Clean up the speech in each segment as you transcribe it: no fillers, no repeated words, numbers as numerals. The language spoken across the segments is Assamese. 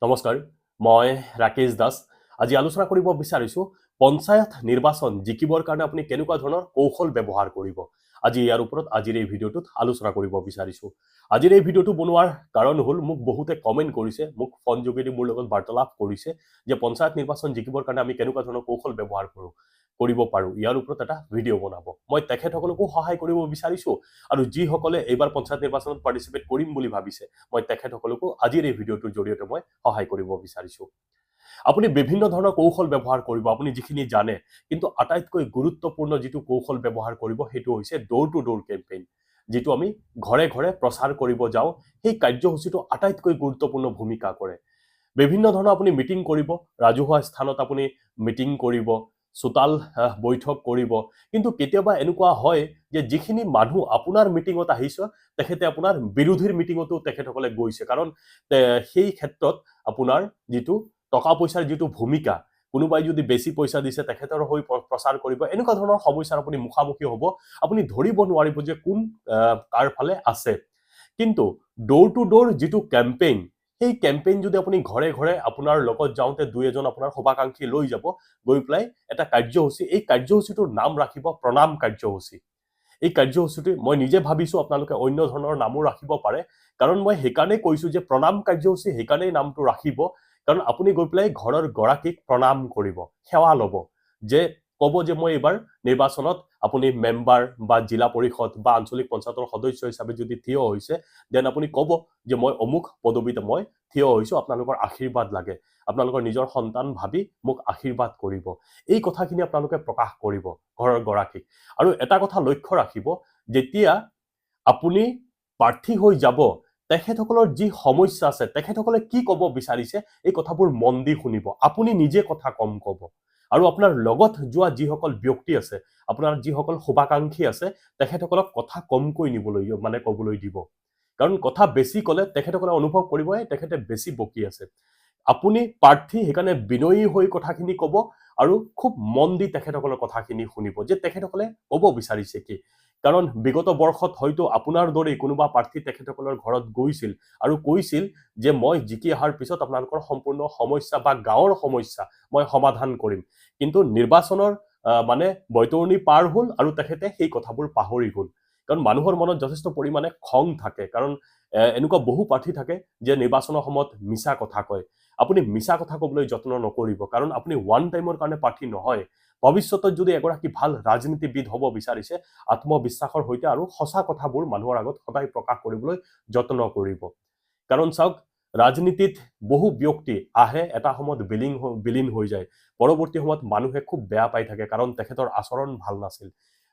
নমস্কাৰ, মই ৰাকেশ দাস। আজি আলোচনা কৰিব বিচাৰিছো পঞ্চায়ত নিৰ্বাচন জিকিবৰ কাৰণে আপুনি কেনেকুৱা ধৰণৰ কৌশল ব্যৱহাৰ কৰিব। আজি ইয়াৰ ওপৰত আজিৰ এই ভিডিঅ'টোত আলোচনা কৰিব বিচাৰিছো। আজিৰ এই ভিডিঅ'টো বনোৱাৰ কাৰণ হ'ল মোক বহুতে কমেন্ট কৰিছে, মোক ফোন যোগেদি মোৰ লগত বাৰ্তালাপ কৰিছে যে পঞ্চায়ত নিৰ্বাচন জিকিবৰ কাৰণে আমি কেনেকুৱা ধৰণৰ কৌশল ব্যৱহাৰ কৰিব পাৰো। ইয়াৰ ওপৰত এটা ভিডিঅ' বনাব। মই তেখেতসকলকো সহায় কৰিব বিচাৰিছো আৰু যিসকলে এইবাৰ পঞ্চায়ত নিৰ্বাচনত পাৰ্টিচিপেট কৰিম বুলি ভাবিছে মই তেখেতসকলকো আজিৰ এই ভিডিঅ'টোৰ জৰিয়তে মই সহায় কৰিব বিচাৰিছো। আপুনি বিভিন্ন ধৰণৰ কৌশল ব্যৱহাৰ কৰিব, আপুনি যিখিনি জানে, কিন্তু আটাইতকৈ গুৰুত্বপূৰ্ণ যিটো কৌশল ব্যৱহাৰ কৰিব সেইটো হৈছে ডোৰ টু ডোৰ কেম্পেইন। যিটো আমি ঘৰে ঘৰে প্ৰচাৰ কৰিব যাওঁ, সেই কাৰ্যসূচীটো আটাইতকৈ গুৰুত্বপূৰ্ণ ভূমিকা কৰে। বিভিন্ন ধৰণৰ আপুনি মিটিং কৰিব, ৰাজহুৱা স্থানত আপুনি মিটিং কৰিব, চোতাল বৈঠক কৰিব, কিন্তু কেতিয়াবা এনেকুৱা হয় যে যিখিনি মানুহ আপোনাৰ মিটিঙত আহিছে তেখেতে আপোনাৰ বিৰোধীৰ মিটিঙতো তেখেতসকলে গৈছে, কাৰণ সেই ক্ষেত্ৰত আপোনাৰ যিটো টকা পইচাৰ যিটো ভূমিকা, কোনোবাই যদি বেছি পইচা দিছে তেখেতৰ হৈ প্ৰচাৰ কৰিব, এনেকুৱা ধৰণৰ সমস্যাৰ আপুনি মুখামুখি হ'ব। আপুনি ধৰিব নোৱাৰিব যে কোন কাৰ ফালে আছে। কিন্তু ডোৰ টু ডোৰ যিটো কেম্পেইন, সেই কেম্পেইন যদি আপুনি ঘৰে ঘৰে আপোনাৰ লগত যাওঁতে দুই এজন আপোনাৰ শুভাকাংক্ষী লৈ যাব, গৈ পেলাই এটা কাৰ্যসূচী, এই কাৰ্যসূচীটোৰ নাম ৰাখিব প্ৰণাম কাৰ্যসূচী। এই কাৰ্যসূচীটো মই নিজে ভাবিছো আপোনালোকে অন্য ধৰণৰ নামো ৰাখিব পাৰে, কাৰণ মই সেইকাৰণে কৈছো যে প্ৰণাম কাৰ্যসূচী সেইকাৰণেই নামটো ৰাখিব, কাৰণ আপুনি গৈ পেলাই ঘৰৰ গৰাকীক প্ৰণাম কৰিব, সেৱা ল'ব, যে ক'ব যে মই এইবাৰ নিৰ্বাচনত আপুনি মেম্বাৰ বা জিলা পৰিষদ বা আঞ্চলিক পঞ্চায়তৰ সদস্য হিচাপে যদি থিয় হৈছে, দেন আপুনি ক'ব যে মই অমুক পদবীতে মই থিয় হৈছো, আপোনালোকৰ আশীৰ্বাদ লাগে, আপোনালোকৰ নিজৰ সন্তান ভাবি মোক আশীৰ্বাদ কৰিব। এই কথাখিনি আপোনালোকে প্ৰকাশ কৰিব ঘৰৰ গৰাকীক। আৰু এটা কথা লক্ষ্য ৰাখিব, যেতিয়া আপুনি প্ৰাৰ্থী হৈ যাব, তেখেতসকলৰ যি সমস্যা আছে, তেখেতসকলে কি ক'ব বিচাৰিছে, এই কথাবোৰ মন দি শুনিব। আপুনি নিজে কথা কম ক'ব, আৰু আপোনাৰ লগত যোৱা যিসকল ব্যক্তি আছে, আপোনাৰ যিসকল শুভাকাংক্ষী আছে, তেখেতসকলক কথা কমকৈ নিবলৈ ক'বলৈ দিব, কাৰণ কথা বেছি ক'লে তেখেতসকলে অনুভৱ কৰিব তেখেতে বেছি বকি আছে। আপুনি প্ৰাৰ্থী, সেইকাৰণে বিনয়ী হৈ কথাখিনি ক'ব আৰু খুব মন দি তেখেতসকলৰ কথাখিনি শুনিব যে তেখেতসকলে ক'ব বিচাৰিছে কি। কাৰণ বিগত বৰ্ষত হয়তো আপোনাৰ দৰেই কোনোবা প্ৰাৰ্থী তেখেতসকলৰ ঘৰত গৈছিল আৰু কৈছিল যে মই জিকি অহাৰ পিছত আপোনালোকৰ সম্পূৰ্ণ সমস্যা বা গাঁৱৰ সমস্যা মই সমাধান কৰিম, কিন্তু নিৰ্বাচনৰ বৈতৰণি পাৰ হ'ল আৰু তেখেতে সেই কথাবোৰ পাহৰি গ'ল। কাৰণ মানুহৰ মনত যথেষ্ট পৰিমাণে খং থাকে, কাৰণ এনেকুৱা বহু প্ৰাৰ্থী থাকে যে নিৰ্বাচনৰ সময়ত মিছা কথা কয়। আপুনি মিছা কথা ক'বলৈ যত্ন নকৰিব, কাৰণ আপুনি ওৱান টাইমৰ কাৰণে প্ৰাৰ্থী নহয়। ভৱিষ্যতত যদি এগৰাকী ভাল ৰাজনীতিবিদ হ'ব বিচাৰিছে, আত্মবিশ্বাসৰ সৈতে আৰু সঁচা কথাবোৰ মানুহৰ আগত সদায় প্ৰকাশ কৰিবলৈ যত্ন কৰিব। কাৰণ চাওক, ৰাজনীতিত বহু ব্যক্তি আহে, এটা সময়ত বিলীন হৈ যায়, পৰৱৰ্তী সময়ত মানুহে খুব বেয়া পাই থাকে কাৰণ তেখেতৰ আচৰণ ভাল নাছিল।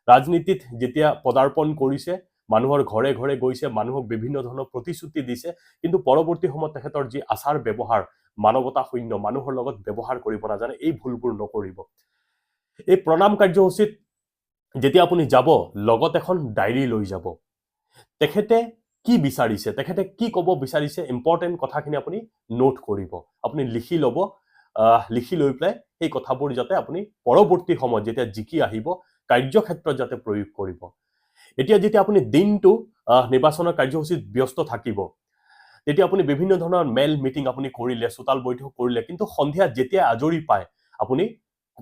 ৰাজনীতিত যেতিয়া পদাৰ্পণ কৰিছে, মানুহৰ ঘৰে ঘৰে গৈছে, মানুহক বিভিন্ন ধৰণৰ প্ৰতিশ্ৰুতি দিছে, কিন্তু পৰৱৰ্তী সময়ত তেখেতৰ যি আচাৰ ব্যৱহাৰ, মানৱতা শূন্য, মানুহৰ লগত ব্যৱহাৰ কৰিব নাজানে, এই ভুলবোৰ নকৰিব। এই প্ৰণাম কাৰ্যসূচীত যেতিয়া আপুনি যাব, লগত এখন ডায়েৰী লৈ যাব। তেখেতে কি বিচাৰিছে, তেখেতে কি ক'ব বিচাৰিছে, ইম্পৰ্টেণ্ট কথাখিনি আপুনি নোট কৰিব, আপুনি লিখি ল'ব। লিখি লৈ পেলাই সেই কথাবোৰ যাতে আপুনি পৰৱৰ্তী সময়ত যেতিয়া জিকি আহিব, কাৰ্যক্ষেত্ৰত যাতে প্ৰয়োগ কৰিব। এতিয়া যেতিয়া আপুনি দিনটো নিৰ্বাচনৰ কাৰ্যসূচীত ব্যস্ত থাকিব, তেতিয়া আপুনি বিভিন্ন ধৰণৰ মেল মিটিং আপুনি কৰিলে, চোতাল বৈঠক কৰিলে, কিন্তু সন্ধিয়া যেতিয়া আজৰি পায় আপুনি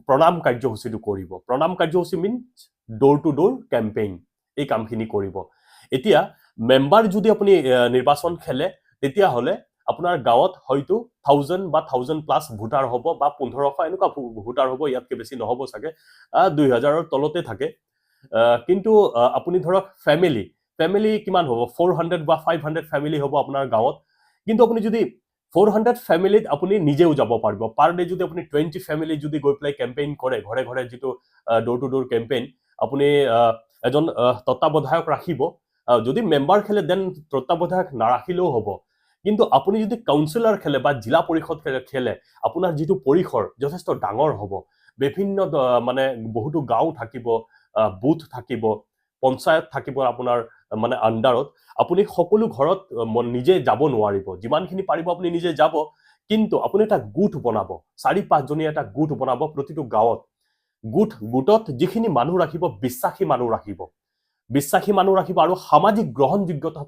প্ৰণাম কাৰ্যসূচীটো কৰিব। প্ৰণাম কাৰ্যসূচী means door to door campaign, এই কামখিনি কৰিব। এতিয়া মেম্বাৰ যদি আপুনি নিৰ্বাচন খেলে, তেতিয়াহ'লে আপোনাৰ গাঁৱত হয়তো 1000 বা 1000+ ভোটাৰ হ'ব, বা 1500 এনেকুৱা ভোটাৰ হ'ব, ইয়াতকে বেছি নহ'ব চাগে, 2000ৰ তলতে থাকে। কিন্তু আপুনি ধৰক ফেমিলি কিমান হ'ব, 400 বা 500 ফেমিলি হ'ব আপোনাৰ গাঁৱত। কিন্তু আপুনি যদি 400 ফেমিলিত আপুনি নিজেও যাব পাৰিব। পাৰ ডে যদি আপুনি 20 ফেমিলি যদি গৈ পেলাই কেম্পেইন কৰে, ঘৰে ঘৰে যিটো ডোৰ টু ডোৰ কেম্পেইন, আপুনি এজন তত্ত্বাৱধায়ক ৰাখিব। যদি মেম্বাৰ খেলে দেন তত্ত্বাৱধায়ক নাৰাখিলেও হ'ব, কিন্তু আপুনি যদি কাউন্সিলৰ খেলে বা জিলা পৰিষদ খেলে, আপোনাৰ যিটো পৰিসৰ যথেষ্ট ডাঙৰ হ'ব, বিভিন্ন বহুতো গাঁও থাকিব, বুথ থাকিব, পঞ্চায়ত থাকিব আপোনাৰ আণ্ডাৰত। আপুনি সকলো ঘৰত নিজে যাব নোৱাৰিব, যিমানখিনি পাৰিব আপুনি নিজে যাব, কিন্তু আপুনি এটা গোট বনাব, 4-5 জনীয়া এটা গোট বনাব প্ৰতিটো গাঁৱত। গোটত যিখিনি মানুহ ৰাখিব, বিশ্বাসী মানুহ ৰাখিব, বিশ্বাসী মানুহ ৰাখিব আৰু সামাজিক গ্ৰহণযোগ্যতা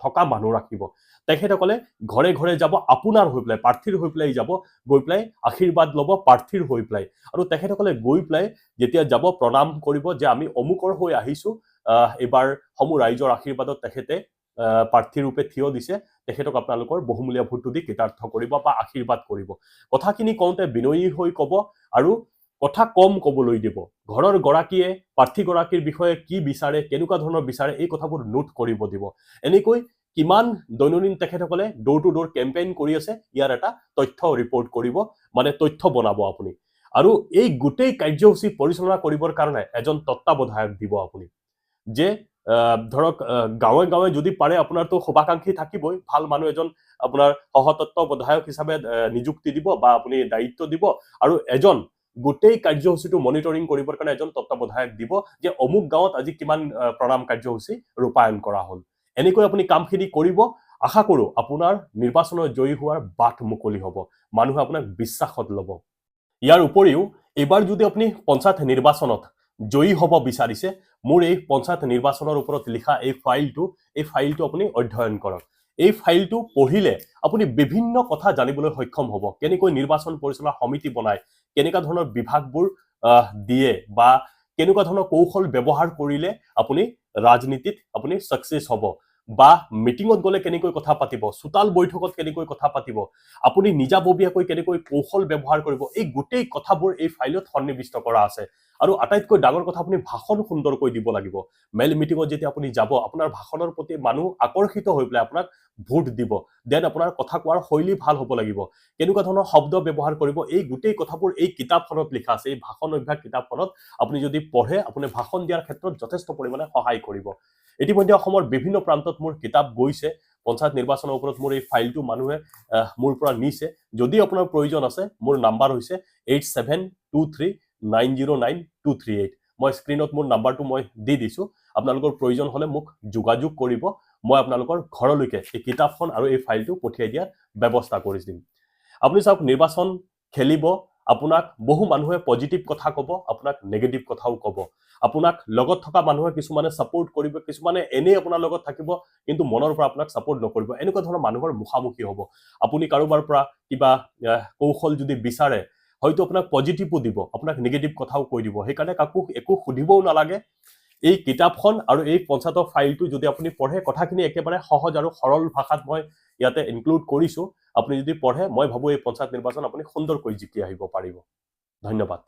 থকা মানুহ ৰাখিব তেখেতসকলে ঘৰে ঘৰে যাব আপোনাৰ হৈ পেলাই প্ৰাৰ্থীৰ হৈ পেলাই যাব গৈ পেলাই আশীৰ্বাদ ল'ব প্ৰাৰ্থীৰ হৈ পেলাই আৰু তেখেতসকলে গৈ পেলাই যেতিয়া যাব প্ৰণাম কৰিব যে আমি অমুকৰ হৈ আহিছো এবাৰ সমূহ ৰাইজৰ আশীৰ্বাদত তেখেতে প্ৰাৰ্থী ৰূপে থিয় দিছে তেখেতক আপোনালোকৰ বহুমূলীয়া ভোটটো দি কৃতাৰ্থ কৰিব বা আশীৰ্বাদ কৰিব কথাখিনি কওঁতে বিনয়ী হৈ ক'ব আৰু কথা কম ক'বলৈ দিব ঘৰৰ গৰাকীয়ে প্ৰাৰ্থীগৰাকীৰ বিষয়ে কি বিচাৰে কেনেকুৱা ধৰণৰ বিচাৰে এই কথাবোৰ নোট কৰিব দিব এনেকৈ কিমান দৈনন্দিন তেখেতসকলে ডোৰ টু ডোৰ কেম্পেইন কৰি আছে ইয়াৰ এটা তথ্য ৰিপৰ্ট কৰিব মানে তথ্য বনাব আপুনি আৰু এই গোটেই কাৰ্যসূচী পৰিচালনা কৰিবৰ কাৰণে এজন তত্ত্বাৱধায়ক দিব আপুনি যে ধৰক গাঁৱে গাঁৱে যদি পাৰে আপোনাৰতো শুভাকাংক্ষী থাকিবই ভাল মানুহ এজন আপোনাৰ সহতত্ত্বাৱধায়ক হিচাপে নিযুক্তি দিব বা আপুনি দায়িত্ব দিব আৰু এজন গোটেই কাৰ্যসূচীটো মনিটৰিং কৰিবৰ কাৰণে এজন তত্ত্বাৱধায়ক দিব যে অমুক গাঁৱত আজি কিমান প্ৰণাম কাৰ্যসূচী ৰূপায়ণ কৰা হ'ল এনেকৈ আপুনি কামখিনি কৰিব আশা কৰোঁ আপোনাৰ নিৰ্বাচনত জয়ী হোৱাৰ বাট মুকলি হ'ব মানুহে আপোনাক বিশ্বাসত ল'ব ইয়াৰ উপৰিও এবাৰ যদি আপুনি পঞ্চায়ত নিৰ্বাচনত জয়ী হ'ব বিচাৰিছে মোৰ এই পঞ্চায়ত নিৰ্বাচনৰ ওপৰত লিখা এই ফাইলটো আপুনি অধ্যয়ন কৰক এই ফাইলটো পঢ়িলে আপুনি বিভিন্ন কথা জানিবলৈ সক্ষম হ'ব কেনেকৈ নিৰ্বাচন পৰিচালনা সমিতি বনায় কেনেকুৱা ধৰণৰ বিভাগবোৰ দিয়ে বা কেনেকুৱা ধৰণৰ কৌশল ব্যৱহাৰ কৰিলে আপুনি ৰাজনীতিত আপুনি সাকসেস হ'ব বা মিটিঙত গলে কেনেকৈ কথা পাতিব সুতাল বৈঠকত কেনেকৈ কথা পাতিব আপুনি নিজাববীয়াকৈ কেনেকৈ কৌশল ব্যৱহাৰ কৰিব এই গোটেই কথাবোৰ এই ফাইলত সন্নিবিষ্ট কৰা আছে আৰু আটাইতকৈ ডাঙৰ কথা আপুনি ভাষণ সুন্দৰকৈ দিব লাগিব মেল মিটিঙত যেতিয়া আপুনি যাব আপোনাৰ ভাষণৰ প্ৰতি মানুহ আকৰ্ষিত হৈ পেলাই আপোনাক ভোট দিব দেন আপোনাৰ কথা কোৱাৰ শৈলী ভাল হ'ব লাগিব কেনেকুৱা ধৰণৰ শব্দ ব্যৱহাৰ কৰিব এই গোটেই কথাবোৰ এই কিতাপখনত লিখা আছে এই ভাষণ অভ্যাস কিতাপখনত আপুনি যদি পঢ়ে আপুনি ভাষণ দিয়াৰ ক্ষেত্ৰত যথেষ্ট পৰিমাণে সহায় কৰিব ইতিমধ্যে অসমৰ বিভিন্ন প্ৰান্তত মোৰ কিতাপ গৈছে পঞ্চায়ত নিৰ্বাচনৰ ওপৰত মোৰ এই ফাইলটো মানুহে মোৰ পৰা নিছে যদি আপোনাৰ প্ৰয়োজন আছে মোৰ নাম্বাৰ হৈছে 8723909238 মই স্ক্ৰিনত মোৰ নাম্বাৰটো মই দি দিছো আপোনালোকৰ প্ৰয়োজন হলে মোক যোগাযোগ কৰিব মই আপোনালোকৰ ঘৰলৈকে এই কিতাপখন আৰু এই ফাইলটো পঠিয়াই দিয়াৰ ব্যৱস্থা কৰি দিম আপুনি চাওক নিৰ্বাচন খেলিব আপোনাক বহু মানুহে পজিটিভ কথা ক'ব আপোনাক নেগেটিভ কথাও ক'ব আপোনাক লগত থকা মানুহে কিছুমানে সাপোৰ্ট কৰিব কিছুমানে এনে আপোনাৰ লগত থাকিব কিন্তু মনৰ পৰা আপোনাক সাপোৰ্ট নকৰিব এনেকুৱা ধৰণৰ মানুহৰ মুখামুখি হ'ব আপুনি কাৰোবাৰ পৰা কিবা কৌশল যদি বিচাৰে হয়তো আপোনাক পজিটিভও দিব আপোনাক নেগেটিভ কথাও কৈ দিব সেইকাৰণে কাকো একো সুধিবও নালাগে এই কিতাপখন আৰু এই পঞ্চায়তৰ ফাইলটো যদি আপুনি পঢ়ে কথাখিনি একেবাৰে সহজ আৰু সৰল ভাষাত মই ইয়াতে ইনক্লুড কৰিছো আপুনি যদি পঢ়ে মই ভাবো এই পঞ্চায়ত নিৰ্বাচন আপুনি সুন্দৰকৈ জিকি আহিব পাৰিব ধন্যবাদ